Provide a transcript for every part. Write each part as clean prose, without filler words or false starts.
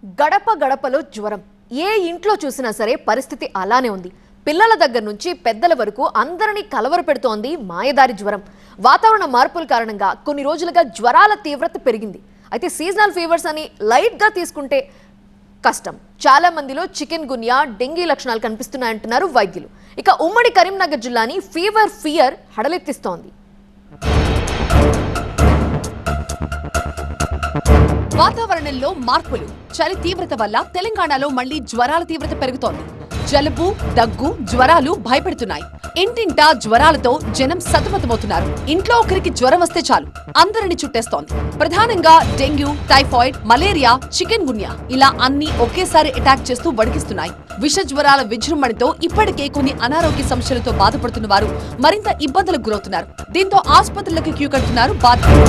గడప గడపలో జ్వరం. ఏ ఇంట్లో చూసినా సరే పరిస్థితి అలానే ఉంది. పిల్లల దగ్గర నుంచి పెద్దల వరకు అందరినీ కలవరపెడుతోంది మాయదారి జ్వరం. వాతావరణ మార్పుల కారణంగా కొన్ని రోజులుగా జ్వరాల తీవ్రత పెరిగింది. అయితే సీజనల్ ఫీవర్స్ అని లైట్గా తీసుకుంటే కష్టం. చాలా మందిలో చికెన్ గున్యా, డెంగీ లక్షణాలు కనిపిస్తున్నాయంటున్నారు వైద్యులు. ఇక ఉమ్మడి కరీంనగర్ జిల్లాని ఫియర్ హడలెత్తిస్తోంది. వాతావరణంలో మార్పులు, చలి తీవ్రత వల్ల తెలంగాణలో మళ్లీ జ్వరాల తీవ్రత పెరుగుతోంది. జలుబు, దగ్గు, జ్వరాలు భయపెడుతున్నాయి. ఇంటింటా జ్వరాలతో జనం సతమతమవుతున్నారు. ఇంట్లో ఒకరికి జ్వరం వస్తే చాలు అందరిని చుట్టేస్తోంది. ప్రధానంగా డెంగ్యూ, టైఫాయిడ్, మలేరియా, చికెన్ గున్యా ఇలా అన్ని ఒకేసారి అటాక్ చేస్తూ వణికిస్తున్నాయి. విష జ్వరాల విజృంభణతో ఇప్పటికే కొన్ని అనారోగ్య సమస్యలతో బాధపడుతున్న వారు మరింత ఇబ్బందులకు గురవుతున్నారు. దీంతో ఆసుపత్రులకు క్యూ కడుతున్నారు బాధితులు.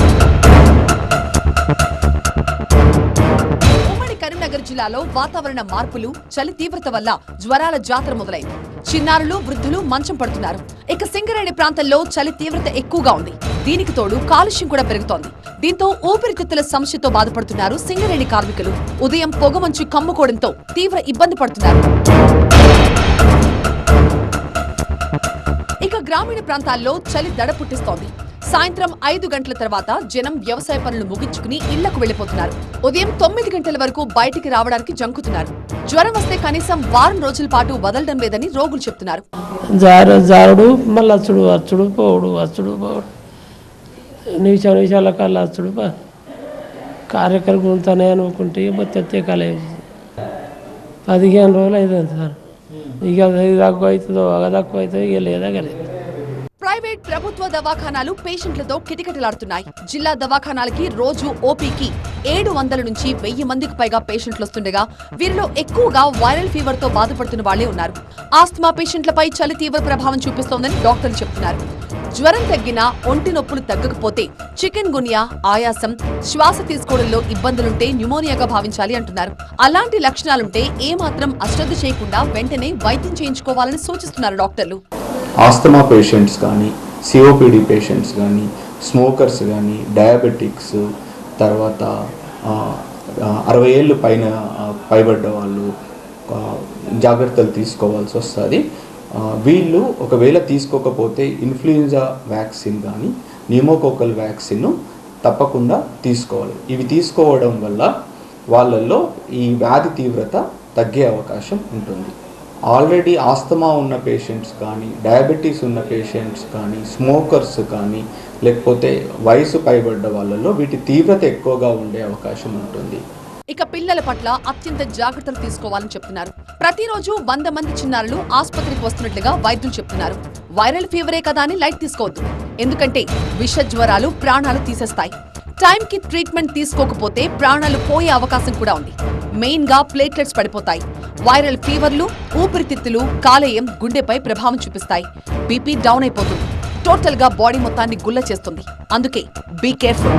కరీంనగర్ జిల్లాలో వాతావరణ మార్పులు, చలి తీవ్రత వల్ల జ్వరాల జాతర మొదలైంది. చిన్నారులు, వృద్ధులు మంచం పడుతున్నారు. ఇక సింగరేణి ప్రాంతంలో చలి తీవ్రత ఎక్కువగా ఉంది. దీనికి తోడు కాలుష్యం కూడా పెరుగుతోంది. దీంతో ఊపిరితిత్తుల సమస్యతో బాధపడుతున్నారు సింగరేణి కార్మికులు. ఉదయం పొగమంచు కమ్ముకోవడంతో తీవ్ర ఇబ్బంది పడుతున్నారు. ఇక గ్రామీణ ప్రాంతాల్లో చలి దడ పుట్టిస్తోంది. సాయంత్రం 5 గంటల తర్వాత జనం వ్యవసాయ పనులు ముగించుకుని ఇళ్లకు వెళ్లిపోతున్నారు. ఉదయం 9 గంటల వరకు బయటికి రావడానికి జంకుతున్నారు. జ్వరం వస్తే కనీసం వారం రోజుల పాటు వదలడం లేదని రోగులు చెప్తున్నారు. జారుడు మళ్ళీ వచ్చుడు పోవుడు నిమిషాల కల్లా వచ్చుడు కార్యక్రమం గుంతానే అనుకుంటే మొత్తం కాలేదు. 15 రోజులు అవుతుంది సార్. ఇక తక్కువ అవుతుందో తక్కువ అవుతుందో ఇక లేదా కలేదు. ప్రైవేట్, ప్రభుత్వ దవాఖానాలు పేషెంట్లతో కిటకిటలాడుతున్నాయి. జిల్లా దవాఖానాలకి రోజు ఓపీకి 700 నుంచి 1000 మందికి పైగా పేషెంట్లు వస్తుండగా వీరిలో ఎక్కువగా వైరల్ ఫీవర్ తో బాధపడుతున్న వాళ్లే ఉన్నారు. ఆస్తమా పేషెంట్లపై చలి తీవ్ర ప్రభావం చూపిస్తోందని డాక్టర్లు చెబుతున్నారు. జ్వరం తగ్గినా ఒంటి నొప్పులు తగ్గకపోతే చికెన్ గున్యా, ఆయాసం, శ్వాస తీసుకోవడంలో ఇబ్బందులుంటే న్యూమోనియాగా భావించాలి అంటున్నారు. అలాంటి లక్షణాలుంటే ఏమాత్రం అశ్రద్ధ చేయకుండా వెంటనే వైద్యం చేయించుకోవాలని సూచిస్తున్నారు డాక్టర్లు. ఆస్తమా పేషెంట్స్ కానీ, సిఓపిడి పేషెంట్స్ కానీ, స్మోకర్స్ కానీ, డయాబెటిక్స్, తర్వాత 60 ఏళ్ళు పైబడ్డ వాళ్ళు జాగ్రత్తలు తీసుకోవాల్సి వస్తుంది. వీళ్ళు ఒకవేళ తీసుకోకపోతే ఇన్ఫ్లుయెంజా వ్యాక్సిన్ కానీ, న్యూమోకోకల్ వ్యాక్సిన్ తప్పకుండా తీసుకోవాలి. ఇవి తీసుకోవడం వల్ల వాళ్ళల్లో ఈ వ్యాధి తీవ్రత తగ్గే అవకాశం ఉంటుంది. ఆల్రెడీ ఆస్తమా ఉన్న పేషెంట్స్ కానీ, డయాబెటీస్ ఉన్న పేషెంట్స్ కానీ, స్మోకర్స్ కానీ, లేకపోతే వయసు పైబడ్డ వాళ్ళలో వీటి తీవ్రత ఎక్కువగా ఉండే అవకాశం ఉంటుంది. ఇక పిల్లల పట్ల అత్యంత జాగ్రత్తలు తీసుకోవాలని చెప్తున్నారు. ప్రతిరోజు 100 మంది చిన్నారులు ఆసుపత్రికి వస్తున్నట్లుగా వైద్యులు చెప్తున్నారు. వైరల్ ఫీవరే కదా అని లైట్ తీసుకోవద్దు. ఎందుకంటే విష జ్వరాలు ప్రాణాలు తీసేస్తాయి. టైంకి ట్రీట్మెంట్ తీసుకోకపోతే ప్రాణాలు పోయే అవకాశం కూడా ఉంది. మెయిన్ గా ప్లేట్లెట్స్ పడిపోతాయి. వైరల్ ఫీవర్లు ఊపిరితిత్తులు, కాలేయం, గుండెపై ప్రభావం చూపిస్తాయి. బీపీ డౌన్ అయిపోతుంది. టోటల్ గా బాడీ మొత్తాన్ని గుల్ల చేస్తుంది. అందుకే బీ కేర్ఫుల్.